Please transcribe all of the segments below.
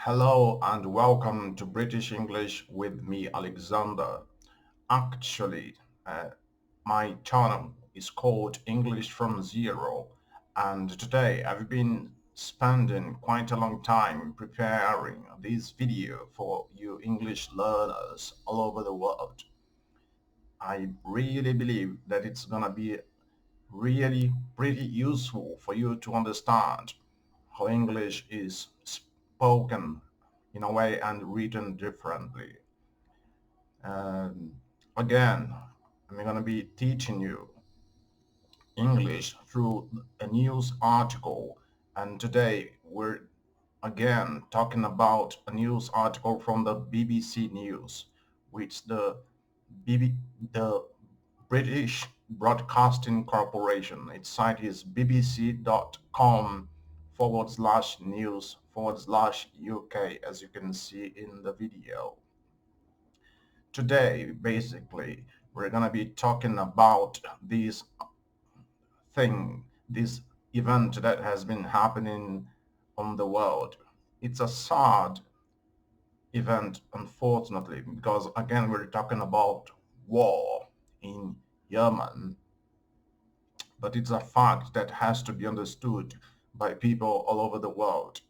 Hello and welcome to British English with me, Alexander. Actually, uh, my channel is called English from Zero, and today I've been spending quite a long time preparing this video for you English learners all over the world. I really believe that it's gonna be really pretty useful for you to understand how English is spoken in a way and written differently. Um, Again, I'm going to be teaching you English through a news article, and today we're again talking about a news article from the BBC News, which the British Broadcasting Corporation. Its site is bbc.com/news/UK, as you can see in the video. Today, basically, we're going to be talking about this event that has been happening on the world. It's a sad event, unfortunately, because again, we're talking about war in Yemen, but it's a fact that has to be understood by people all over the world.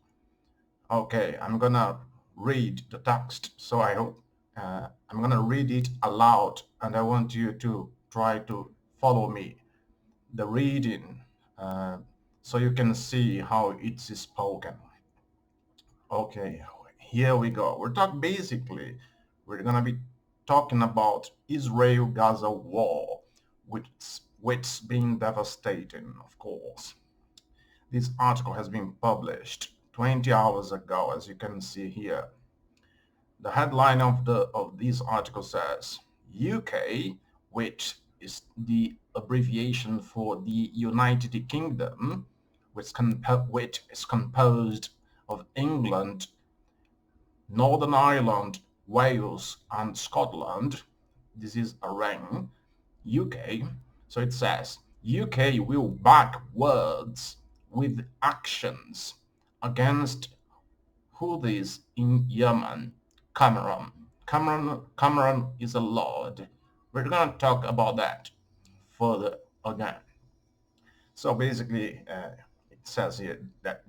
Okay, I'm gonna read the text, so I hope I'm gonna read it aloud, and I want you to try to follow me, the reading, uh, so you can see how it's spoken. Okay, here we go. We're gonna be talking about Israel-Gaza war, which's been devastating, of course. This article has been published 20 hours ago, as you can see here. The headline of this article says, UK, which is the abbreviation for the United Kingdom, which is composed of England, Northern Ireland, Wales, and Scotland. This is a ring. UK. So it says, UK will back words with actions against Houthis in Yemen. Cameron is a lord. We're going to talk about that further again. So basically, it says here that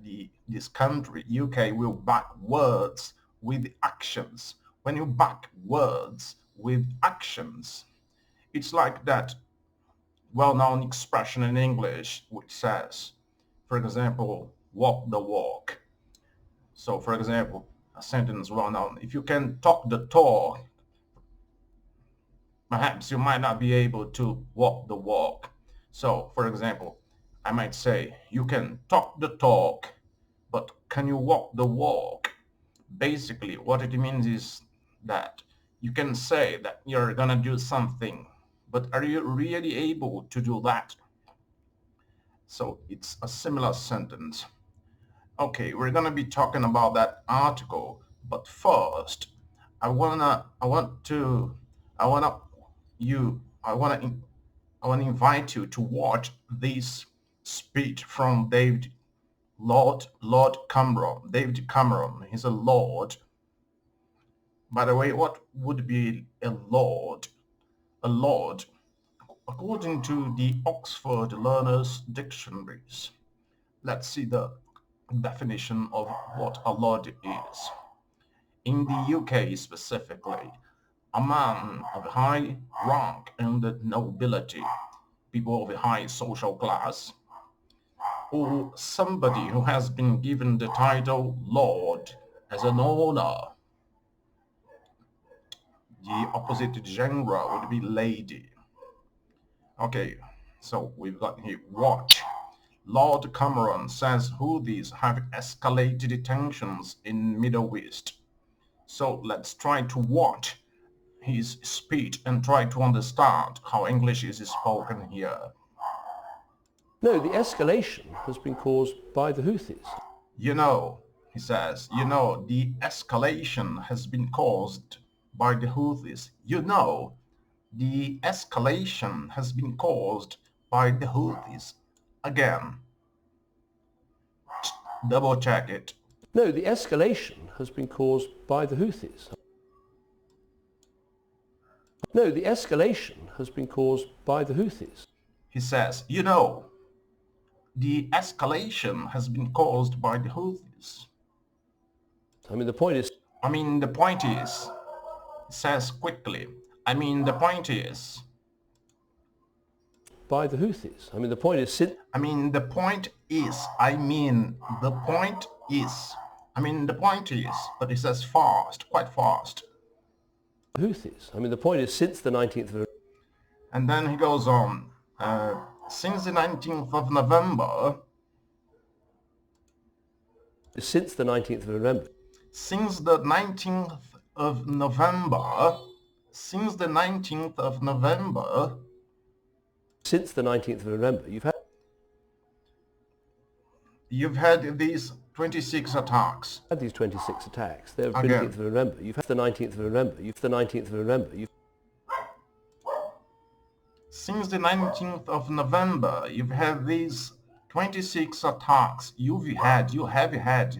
this country, UK, will back words with actions. When you back words with actions, it's like that well-known expression in English which says, for example, walk the walk. So, for example, a sentence well-known: if you can talk the talk, perhaps you might not be able to walk the walk. So, for example, I might say, you can talk the talk, but can you walk the walk? Basically, what it means is that you can say that you're gonna do something, but are you really able to do that? So it's a similar sentence. Okay, we're gonna be talking about that article, but first, I wanna, I want to, I wanna you, I wanna invite you to watch this speech from Lord Cameron. David Cameron. He's a lord. By the way, what would be a lord? A lord, according to the Oxford Learners Dictionaries. Let's see the definition of what a lord is. In the UK specifically, a man of high rank and nobility, people of a high social class, or somebody who has been given the title lord as an honor. The opposite genre would be lady. Okay, so we've got here watch. Lord Cameron says Houthis have escalated tensions in Middle East. So let's try to watch his speech and try to understand how English is spoken here. No, the escalation has been caused by the Houthis. You know, he says, the escalation has been caused by the Houthis. The escalation has been caused by the Houthis. Again, double check it. No, the escalation has been caused by the Houthis. No, the escalation has been caused by the Houthis. He says, you know, the escalation has been caused by the Houthis. I mean, the point is, He says quickly, the point is, by the Houthis. I mean, the point is, since the point is, but he says fast, quite fast. the Houthis. I mean, the point is, since the 19th of And then he goes on, since the 19th of November, since the 19th of November, since the 19th of November, since the 19th of November, since the 19th of November, you've had these 26 attacks. had these 26 attacks. There have Again. been 19th of November. You've had the 19th of November. You've the 19th of November. You've Since the 19th of November, you've had these 26 attacks. You've had these 26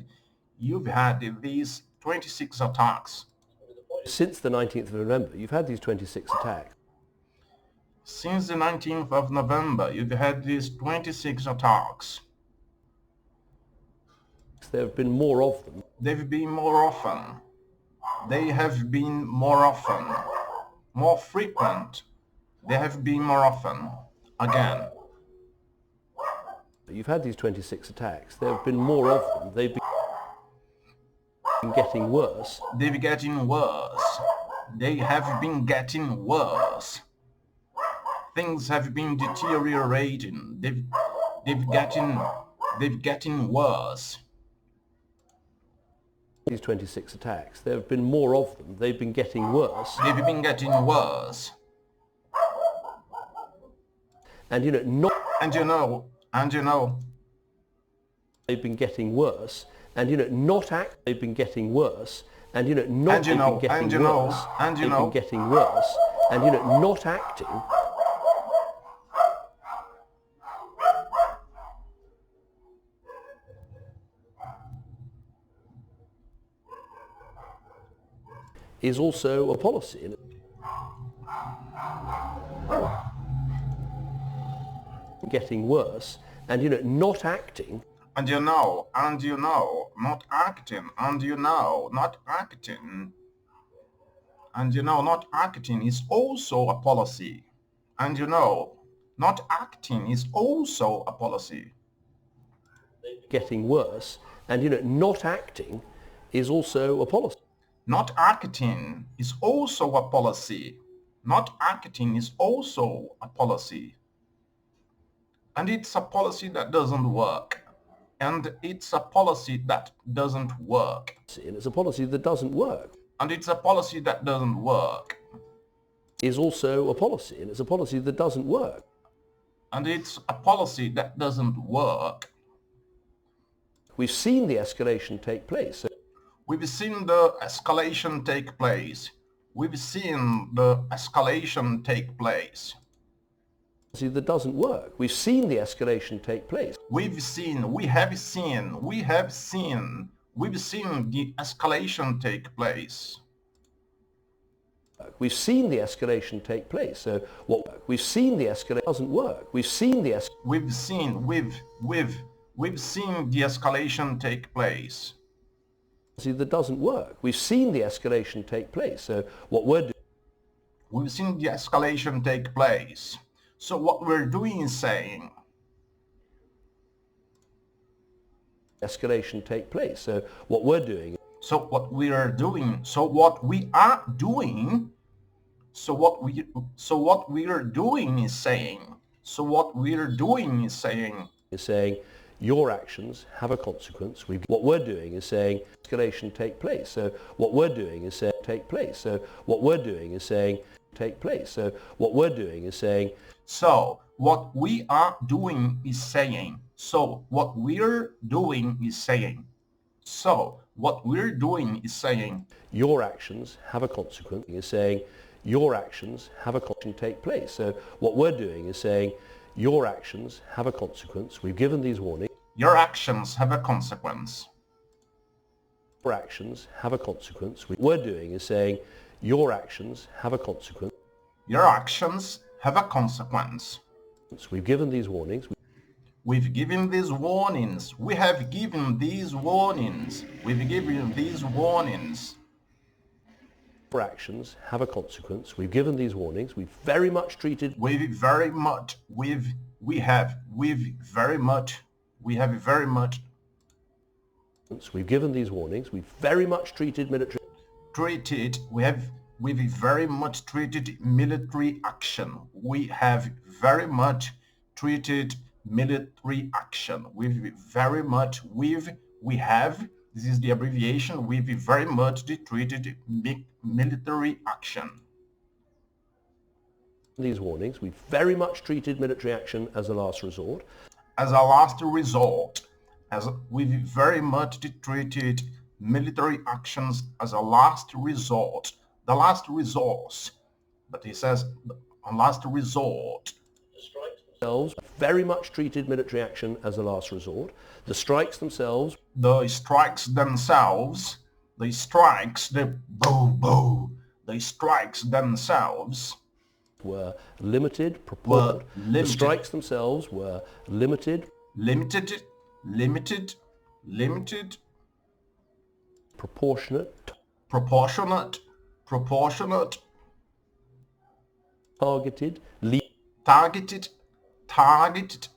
attacks. since the 19th of November, you've had these 26 attacks. Since the 19th of November, you've had these 26 attacks. There have been more of them. They've been more often. They have been more often. More frequent. They have been more often. Again. You've had these 26 attacks. There have been more of them. They've been getting worse. They're getting worse. They have been getting worse. Things have been deteriorating. They've getting worse. These 26 attacks. There have been more of them. They've been getting worse. They've been getting worse. And you know, not. And you know. They've been getting worse. And you know, not act. They've been getting worse. And you know, not. And you know. And you know. And you know. They've been getting worse. And you know, not acting. Is also a policy. Getting worse, and you know, not acting. And you know, not acting, and you know, not acting. And you know, not acting is also a policy. And you know, not acting is also a policy. Getting worse, and you know, not acting is also a policy. Not acting is also a policy. Not acting is also a policy. And it's a policy that doesn't work. And it's a policy that doesn't work. And it's a policy that doesn't work. And it's a policy that doesn't work. Is also a policy, and it's a policy that doesn't work. And it's a policy that doesn't work. We've seen the escalation take place. We've seen the escalation take place. We've seen the escalation take place. That doesn't work. We've seen the escalation take place. We have seen the escalation take place. We've seen the escalation take place. So what we've seen the escalation doesn't work. We've seen the We've seen the escalation take place. That doesn't work. We've seen the escalation take place. So what we're doing. We've seen the escalation take place. So what we're doing is saying. Escalation take place. So what we're doing. So what we are doing. So what we are doing. So what we are doing is saying. So what we are doing is saying. Is saying your actions have a consequence. What we're doing is saying escalation take place. So what we're doing is saying take place. So what we're doing is saying take place. So what we're doing is saying. So what we are doing is saying. So what we're doing is saying. So what we're doing is saying. Your actions have a consequence. Is saying your actions have a consequence take place. So what we're doing is saying your actions have a consequence. We've given these warnings. Your actions have a consequence. Your actions have a consequence. What we're doing is saying your actions have a consequence. Your actions have a consequence. We've given these warnings. We've given these warnings. We have given these warnings. We've given these warnings. Your actions have a consequence. We've given these warnings. We've very much treated. We have very much. We've very much. We've given these warnings. We've very much treated military. We've very much treated military action. We have very much treated military action. We have, this is the abbreviation, we've very much treated military action. These warnings, we've very much treated military action as a last resort. As a last resort. We've very much treated military actions as a last resort. The last resource. But he says a last resort. Themselves very much treated military action as a last resort. The strikes themselves. The strikes themselves. The strikes, the boo. The strikes themselves were limited, proportionate. The strikes themselves were limited. Limited. Proportionate. Targeted. Targeted.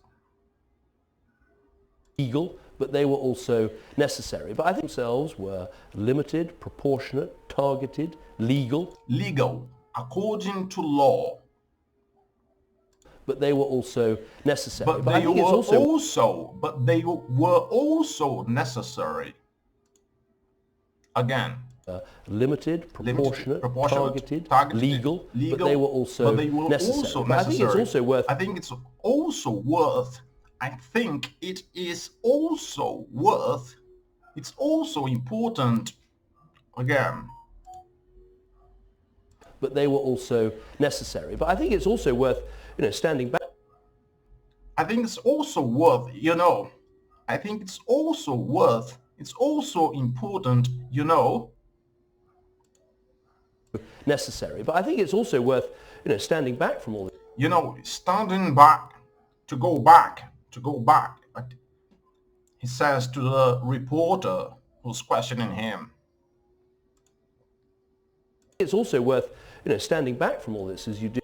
Legal, but they were also necessary. But I think themselves were limited, proportionate, targeted, legal. Legal, according to law. But they were also necessary. But they were also necessary. Again. Limited, proportionate, targeted, legal, but they were also necessary. But I think it's also worth. I think it is also worth. It's also important. Again. But they were also necessary. But I think it's also worth, standing back. I think it's also worth, I think it's also worth. It's also important, necessary. But I think it's also worth, standing back from all this. Standing back, to go back. He says to the reporter who's questioning him. It's also worth, standing back from all this as you do.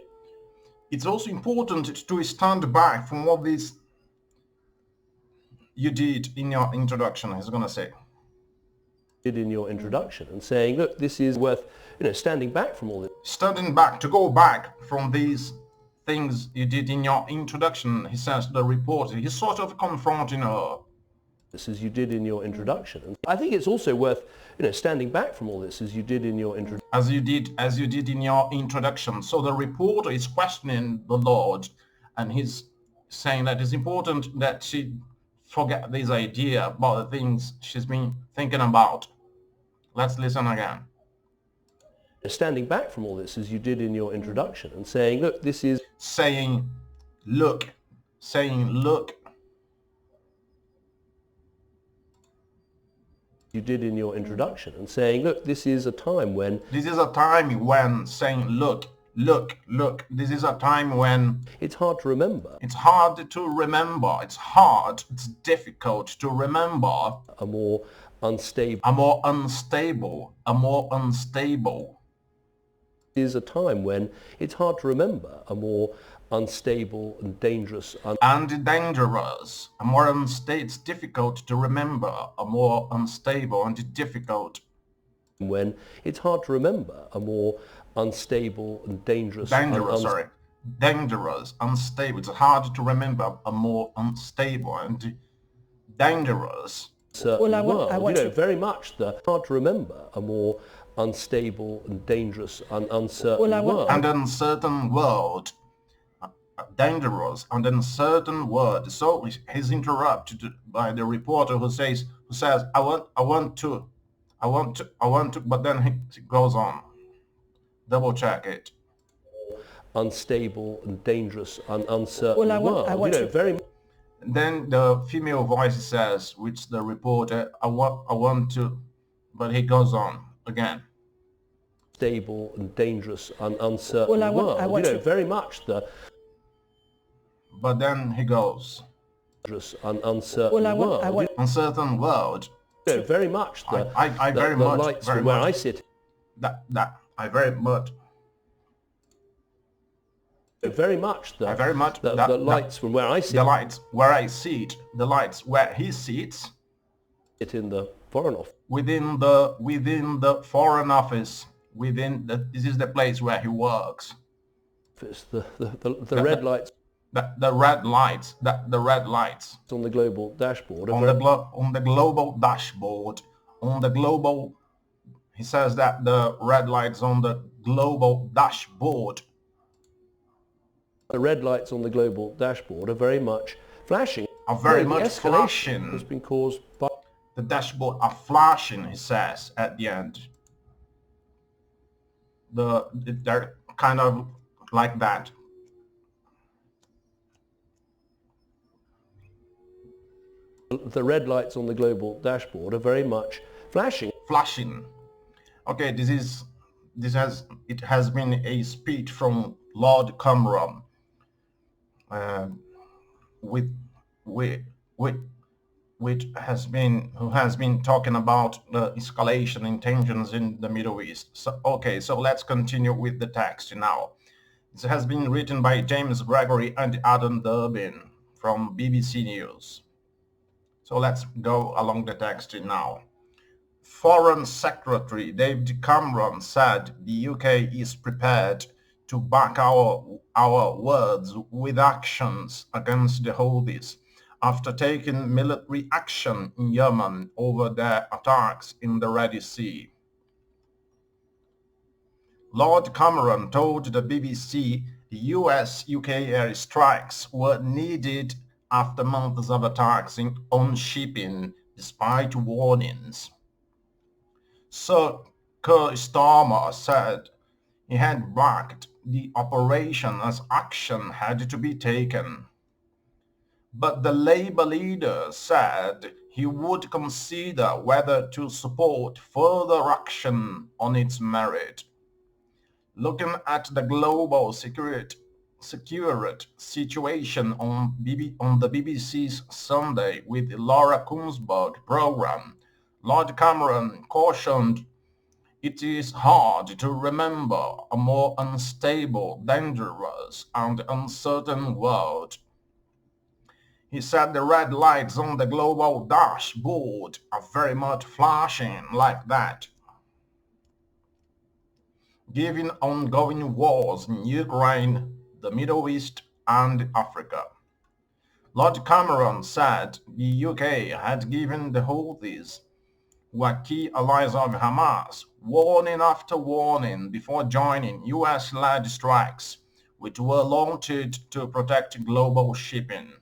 It's also important to stand back from what this you did in your introduction, I was going to say. In your introduction and saying, look, this is worth, standing back from all this. Standing back, to go back from these things you did in your introduction, he says to the reporter. He's sort of confronting her. This as you did in your introduction. And I think it's also worth, standing back from all this as you did in your introduction. As you did in your introduction. So the reporter is questioning the Lord, and he's saying that it's important that she forget this idea about the things she's been thinking about. Let's listen again. Standing back from all this as you did in your introduction and saying, look, this is... Saying, look. You did in your introduction and saying, look, this is a time when... This is a time when saying, look. This is a time when... It's hard to remember. It's hard to remember. It's difficult to remember. A more unstable. Is a time when it's hard to remember. A more unstable and dangerous. It's difficult to remember. A more unstable and difficult. When it's hard to remember. A more unstable and dangerous. Dangerous, unstable. It's hard to remember a more unstable and dangerous. Well, I want very much hard to remember a more unstable and dangerous and uncertain world. And uncertain world. Dangerous and uncertain world. So he's interrupted by the reporter who says, I want to, but then he goes on. Double check it. Unstable and dangerous and uncertain world. Very. Then the female voice says, which the reporter, I want to, But he goes on again. Stable and dangerous and uncertain world. Very much the But then he goes. dangerous and uncertain world. Uncertain world. Very much the I the, very the much lights very from where much I sit. that I very much Very much the I very much the, that, the lights from where I the lights where I sit, the lights where he sits sit in the Foreign Office. within the Foreign Office, this is the place where he works. The red lights The red lights, the red lights on the global dashboard on the global dashboard, on the global. He says that the red lights on the global dashboard. The red lights on the global dashboard are very much flashing. Are very the much escalation flashing. has been caused by The dashboard are flashing, he says at the end. They're kind of like that. the red lights on the global dashboard are very much flashing. Flashing. Okay, it has been a speech from Lord Cameron, with who has been talking about the escalation in tensions in the Middle East. So, okay, so let's continue with the text now. It has been written by James Gregory and Adam Durbin from BBC News. So let's go along the text now. Foreign Secretary David Cameron said the UK is prepared to back our words with actions against the Houthis after taking military action in Yemen over their attacks in the Red Sea. Lord Cameron told the BBC the US-UK airstrikes were needed after months of attacks on shipping despite warnings. Sir Keir Starmer said he had backed the operation as action had to be taken. But the Labour leader said he would consider whether to support further action on its merit. Looking at the global security situation on the BBC's Sunday with Laura Kunsberg program, Lord Cameron cautioned it is hard to remember a more unstable, dangerous and uncertain world. He said the red lights on the global dashboard are very much flashing like that, given ongoing wars in Ukraine, the Middle East and Africa. Lord Cameron said the UK had given the Houthis, who are key allies of Hamas, warning after warning before joining US-led strikes, which were launched to protect global shipping.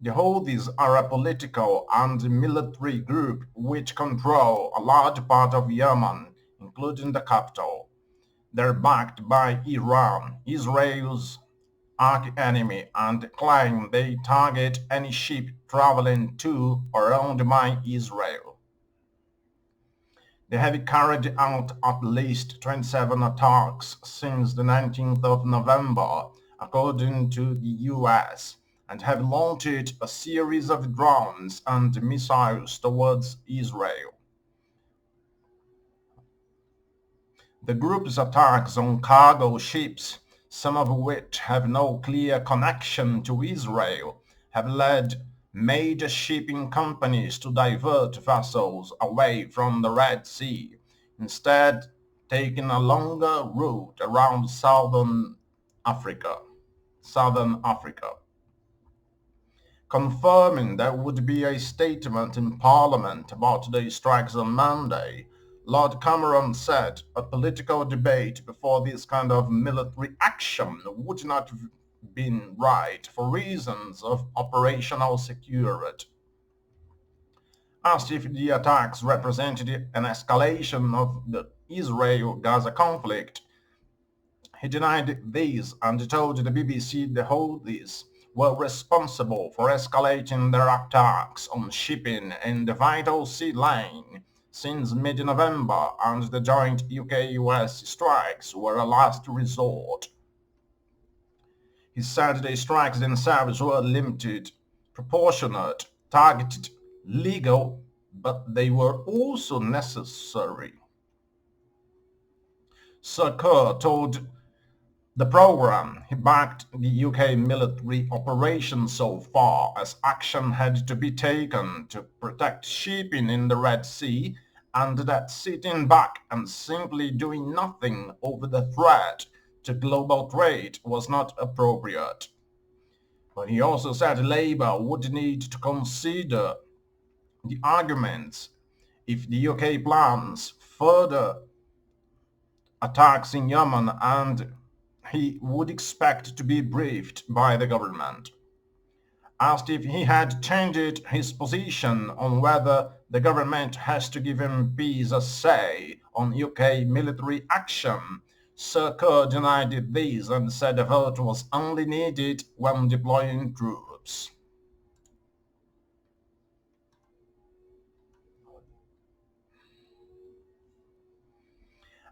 The Houthis are a political and military group which control a large part of Yemen, including the capital. They're backed by Iran, Israel's arch-enemy, and claim they target any ship traveling to or owned by Israel. They have carried out at least 27 attacks since the 19th of November, according to the US, and have launched a series of drones and missiles towards Israel. The group's attacks on cargo ships, some of which have no clear connection to Israel, have led major shipping companies to divert vessels away from the Red Sea, instead taking a longer route around southern Africa. Confirming there would be a statement in Parliament about the strikes on Monday, Lord Cameron said a political debate before this kind of military action would not have been right for reasons of operational security. Asked if the attacks represented an escalation of the Israel-Gaza conflict, he denied these and told the BBC the Houthis were responsible for escalating their attacks on shipping in the vital sea lane, since mid-November, and the joint UK-US strikes were a last resort. His Saturday strikes themselves were limited, proportionate, targeted, legal, but they were also necessary. Sir Kerr told the programme he backed the UK military operation so far as action had to be taken to protect shipping in the Red Sea, and that sitting back and simply doing nothing over the threat to global trade was not appropriate. But he also said Labour would need to consider the arguments if the UK plans further attacks in Yemen, and he would expect to be briefed by the government. Asked if he had changed his position on whether the government has to give MPs a say on UK military action, Sir Kerr denied this and said a vote was only needed when deploying troops.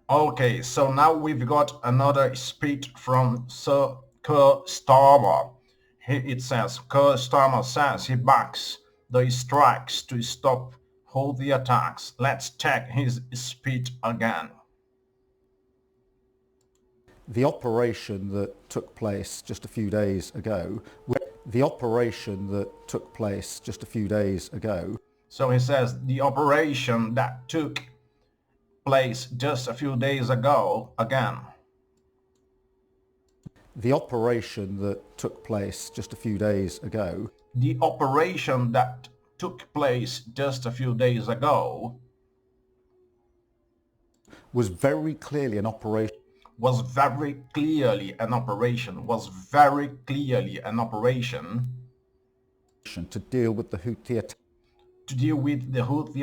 Okay, so now we've got another speech from Sir Keir Starmer. It says, Keir Starmer says he backs the strikes to stop Houthi attacks. Let's check his speech again. The operation that took place just a few days ago, So he says the operation that took place just a few days ago again. The operation that took place just a few days ago The operation that took place just a few days ago was very clearly an operation was very clearly an operation to deal with the Houthi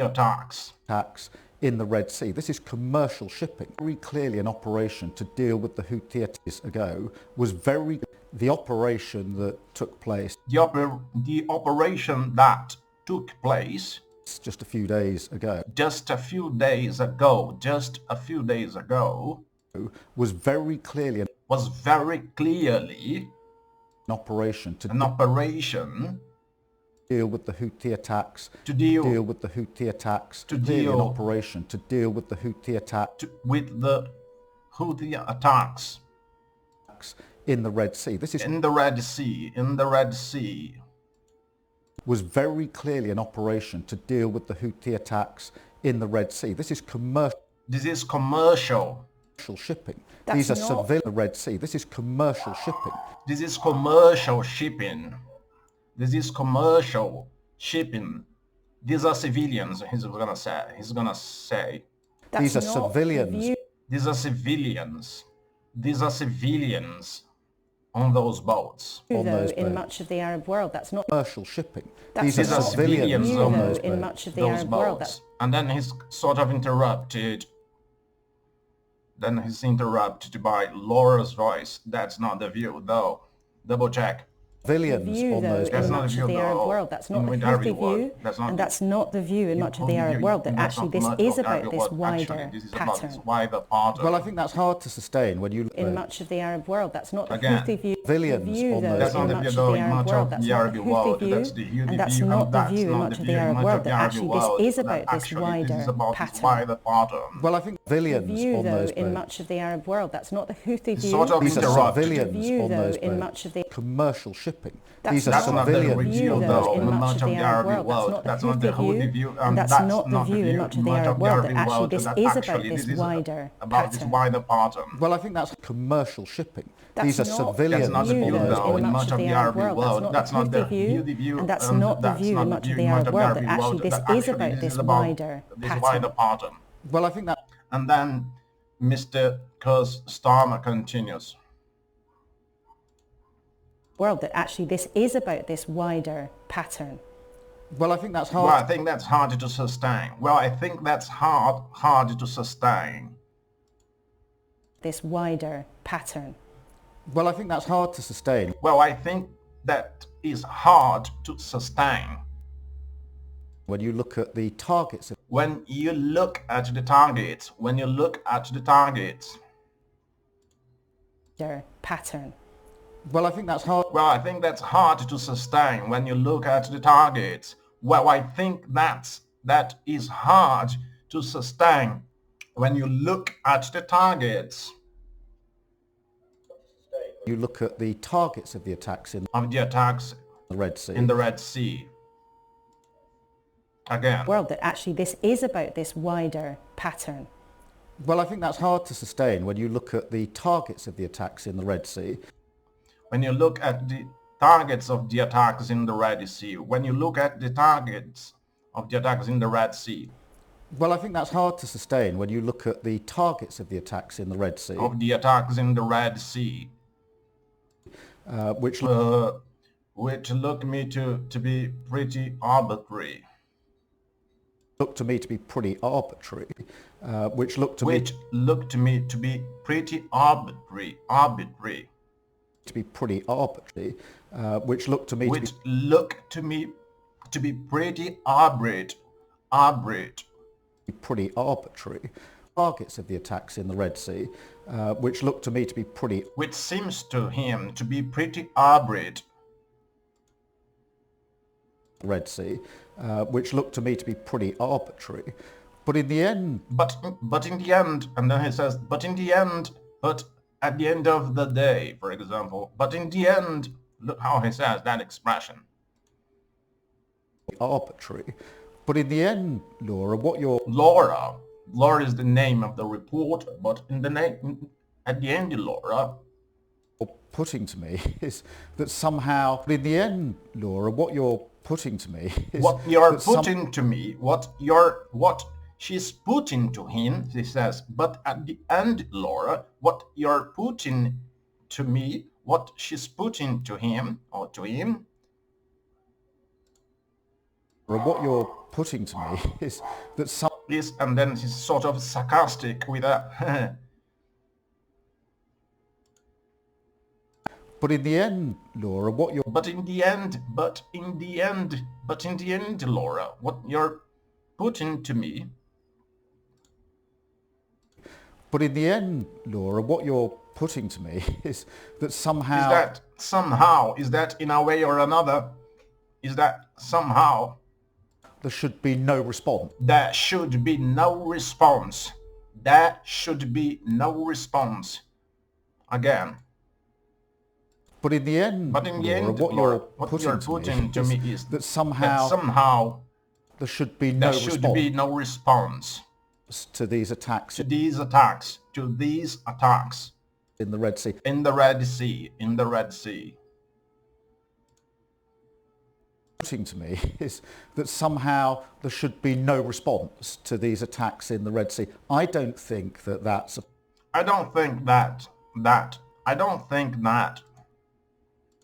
attacks attacks in the Red Sea. This is commercial shipping. Very clearly an operation to deal with the Houthi attacks ago was very the operation that took place the operation that took place just a few days ago was very clearly an operation to deal with the Houthi attacks to deal with the Houthi attacks to deal an operation to deal with the Houthi with the Houthi attacks in the Red Sea. This is in the Red Sea was very clearly an operation to deal with the Houthi attacks in the Red Sea. This is commercial shipping. These are civilian the Red Sea. This is commercial shipping. This is commercial shipping. These are civilians, he's gonna say. These are civilians. These are civilians on those boats. In much of the Arab world, that's not commercial shipping. These are civilians on those in much of the Arab world. And then he's sort of interrupted. Then he's interrupted by Laura's voice. That's not the view, though. Double check. Civilians on those in much of the Arab world. That's not the Houthi view, and that's not the view in much of the Arab world. That actually this is about this wider pattern. Well, I think that's hard to sustain when you look in much of the Arab world. That's not the Houthi view. Civilians on those that's not the view though in much of the Arab world. That's the Houthi and that's view, not the and view in that's much not of the the view in Arab much world. of the That Arab actually world. this is about That this actually wider this is about this pattern. wider pattern. Well, I think civilians view on though those in boats. much of the Arab world. That's not the Houthi view. Sort of These are interrupted. civilians view on though those in boats. much of the Commercial shipping. That's These are That's not the civilians. view view, though in in much of the Arab world. That's not the Houthi view, and that's not the view in much of the Arab world. That actually this is about this wider about this pattern. wider pattern. Well, I think that's commercial shipping. That's These are not civilians. That's not the view view though though in much of the Arab world. That's not the Houthi view, and that's not the view in much of the Arab world. That actually this is about this wider pattern. Well, I think that. And then Mr. Keir Starmer continues. World that actually this is about this wider pattern. Well, I think that's hard. Well, I think that's hard to sustain. Hard to sustain. This wider pattern. Well, I think that's hard to sustain. Well, I think that is hard to sustain. when you look at the targets. When you look at the targets. When you look at the targets. Pattern. Well, I think that's hard. Well, I think that's hard to sustain when you look at the targets. Well, I think that is hard to sustain when you look at the targets. You look at the targets of the attacks in the Red Sea. In the Red Sea. Again. World that actually this is about this wider pattern. Well, I think that's hard to sustain when you look at the targets of the attacks in the Red Sea. When you look at the targets of the attacks in the Red Sea. When you look at the targets of the attacks in the Red Sea. Well, I think that's hard to sustain when you look at the targets of the attacks in the Red Sea. Of the attacks in the Red Sea. Which look me to be pretty arbitrary. Look to me to be pretty arbitrary. Which look to me to be pretty arbitrary. To be pretty arbitrary. Which look to me to be pretty arbitrary. Pretty arbitrary. Targets of the attacks in the Red Sea, which look to me to be pretty. Which seems to him to be pretty arbitrary. Red Sea, which looked to me to be pretty arbitrary. But in the end... But in the end, and then he says, but in the end, but at the end of the day, for example, but in the end, look how he says that expression. Arbitrary. But in the end, Laura, what you're... Laura is the name of the reporter, but in the name, at the end, Laura... putting to me is that somehow, in the end, Laura, what you're putting to me is... What you're putting to me, what she's putting to him, she says, but at the end, Laura, what you're putting to me, what she's putting to him, or to him... What you're putting to me is that some... and then she's sort of sarcastic with a... But in the end, Laura, what you're... But in the end, Laura, what you're putting to me... But in the end, Laura, what you're putting to me is that somehow... Is that in a way or another, is that somehow... There should be no response. There should be no response. There should be no response. Again. But in the end, what you're putting to me is that somehow there should be no response to these attacks. In the Red Sea. In the Red Sea. Putting to me is that somehow there should be no response to these attacks in the Red Sea. I don't think that's... I don't think that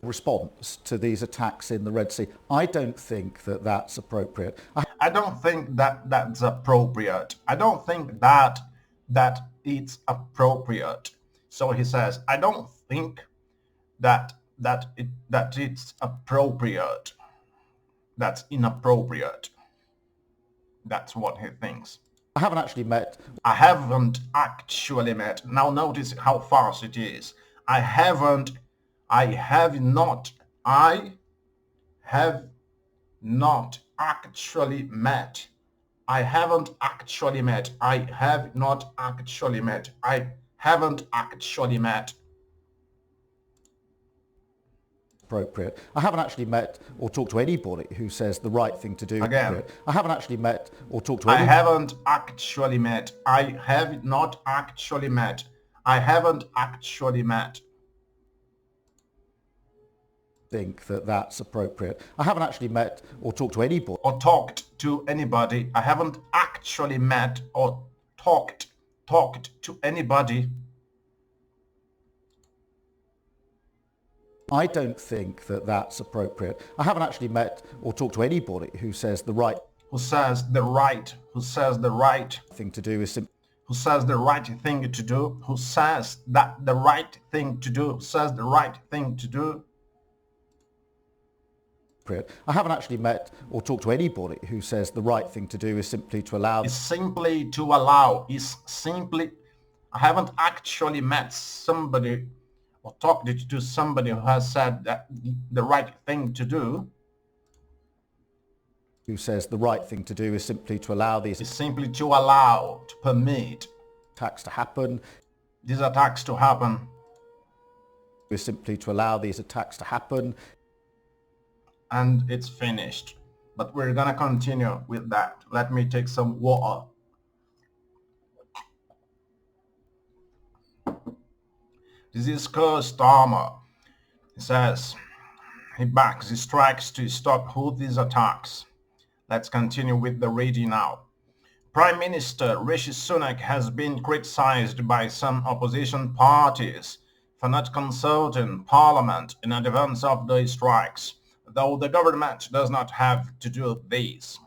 response to these attacks in the Red Sea. I don't think that's appropriate. I don't think that's appropriate. I don't think that it's appropriate. So he says, I don't think that it's appropriate. That's inappropriate. That's what he thinks. I haven't actually met. Now notice how fast it is. I have not actually met. Appropriate. I haven't actually met or talked to anybody who says the right thing to do. Again. I haven't actually met or talked to anybody. I have not actually met. Think that's appropriate. I haven't actually met or talked to anybody. I haven't actually met or talked to anybody. I don't think that's appropriate. I haven't actually met or talked to anybody who says the right thing to do is simply appropriate. I haven't actually met or talked to anybody who says the right thing to do is simply to allow... I haven't actually met somebody or talked to somebody who has said that the right thing to do... Who says the right thing to do is simply to allow these... Is simply to allow, to permit... attacks to happen. These attacks to happen. Is simply to allow these attacks to happen. And it's finished. But we're gonna continue with that. Let me take some water. This is Keir Starmer. He says he backs his strikes to stop Houthis attacks. Let's continue with the reading now. Prime Minister Rishi Sunak has been criticized by some opposition parties for not consulting Parliament in advance of the strikes, though the government does not have to do this.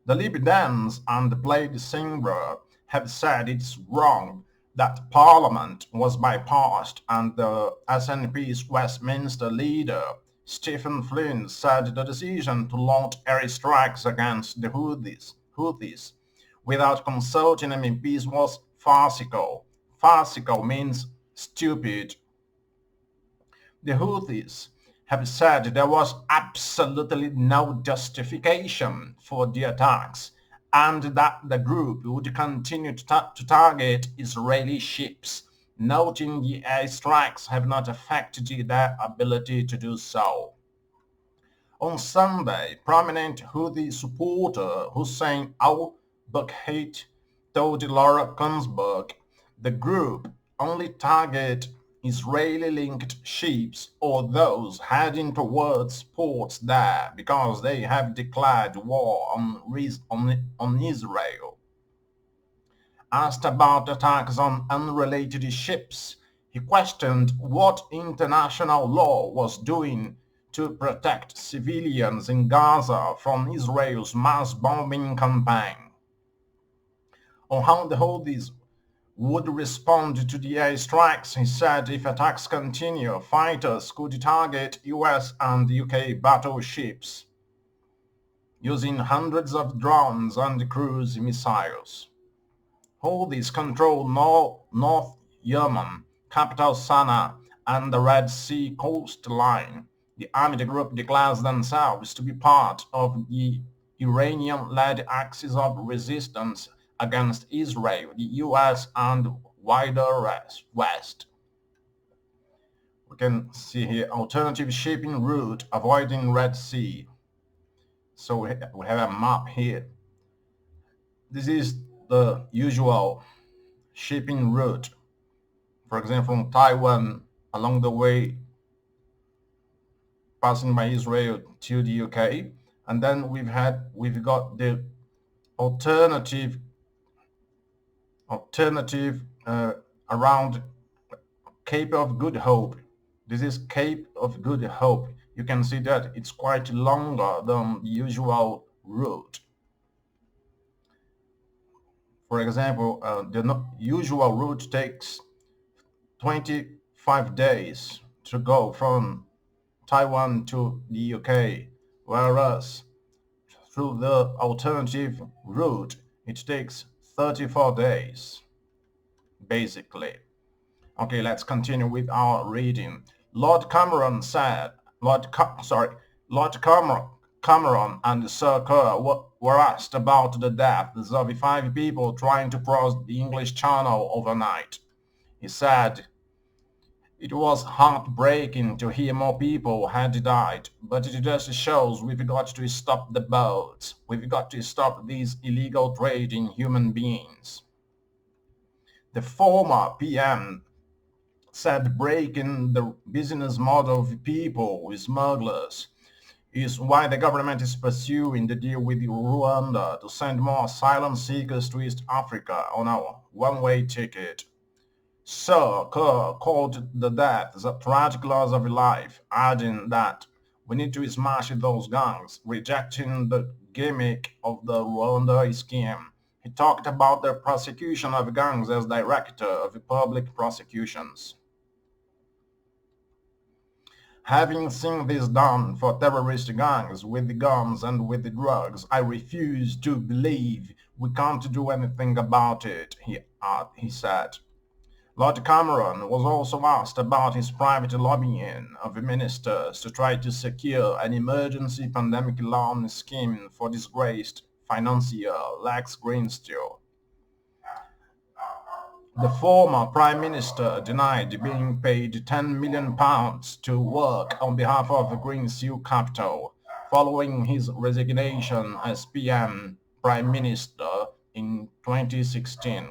The Lib Dems and the Plaid Cymru have said it's wrong that Parliament was bypassed, and the SNP's Westminster leader, Stephen FLUENT, said the decision to launch air strikes against the Houthis without consulting MPs was farcical. Farcical means stupid. The Houthis have said there was absolutely no justification for the attacks, and that the group would continue to target Israeli ships, noting the airstrikes have not affected their ability to do so. On Sunday, prominent Houthi supporter Hussein al-Bakhaiti told Laura Kunsberg the group only target Israeli-linked ships or those heading towards ports there because they have declared war on Israel. Asked about attacks on unrelated ships, he questioned what international law was doing to protect civilians in Gaza from Israel's mass bombing campaign. On how the Houthis would respond to the airstrikes, he said if attacks continue, fighters could target US and UK battleships using hundreds of drones and cruise missiles. Houthis control North Yemen, capital Sana'a, and the Red Sea coastline. The armed group declares themselves to be part of the Iranian-led axis of resistance against Israel, the US, and wider West. We can see here alternative shipping route avoiding Red Sea. So we have a map here. This is the usual shipping route. For example, from Taiwan along the way passing by Israel to the UK, and then we've got the alternative around Cape of Good Hope. This is Cape of Good Hope. You can see that it's quite longer than the usual route. For example, the usual route takes 25 days to go from Taiwan to the UK, whereas through the alternative route, it takes 34 days, basically. Okay, let's continue with our reading. Lord Cameron and Sir Keir were asked about the deaths of 5 people trying to cross the English Channel overnight. He said, "It was heartbreaking to hear more people had died, but it just shows we've got to stop the boats. We've got to stop this illegal trade in human beings." The former PM said breaking the business model of people smugglers is why the government is pursuing the deal with Rwanda to send more asylum seekers to East Africa on a one-way ticket. Sir Keir called the deaths a tragic loss of life, adding that we need to smash those gangs, rejecting the gimmick of the Rwanda scheme. He talked about the prosecution of gangs as director of public prosecutions. Having seen this done for terrorist gangs with the guns and with the drugs, I refuse to believe we can't do anything about it, he said. Lord Cameron was also asked about his private lobbying of the ministers to try to secure an emergency pandemic loan scheme for disgraced financier Lex Greensteel. The former Prime Minister denied being paid £10 million to work on behalf of Greensteel Capital following his resignation as PM Prime Minister in 2016.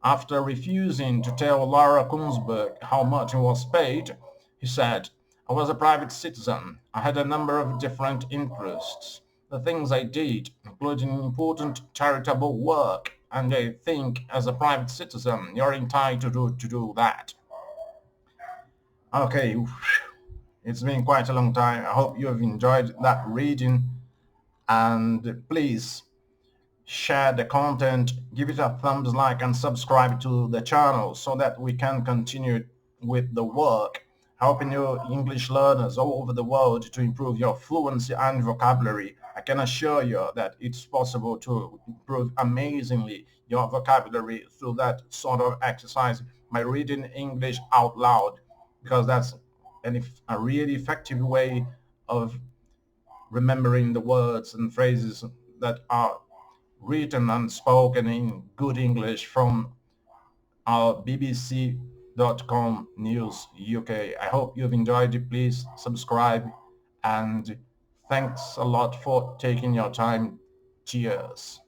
After refusing to tell Laura Kuenssberg how much he was paid, he said, "I was a private citizen. I had a number of different interests. The things I did, including important charitable work, and I think as a private citizen you're entitled to do that." Okay, it's been quite a long time. I hope you have enjoyed that reading, and please share the content, give it a thumbs like and subscribe to the channel so that we can continue with the work, helping you English learners all over the world to improve your fluency and vocabulary. I can assure you that it's possible to improve amazingly your vocabulary through that sort of exercise by reading English out loud, because that's a really effective way of remembering the words and phrases that are written and spoken in good English from our BBC.com News UK. I hope you've enjoyed it. Please subscribe, and thanks a lot for taking your time. Cheers.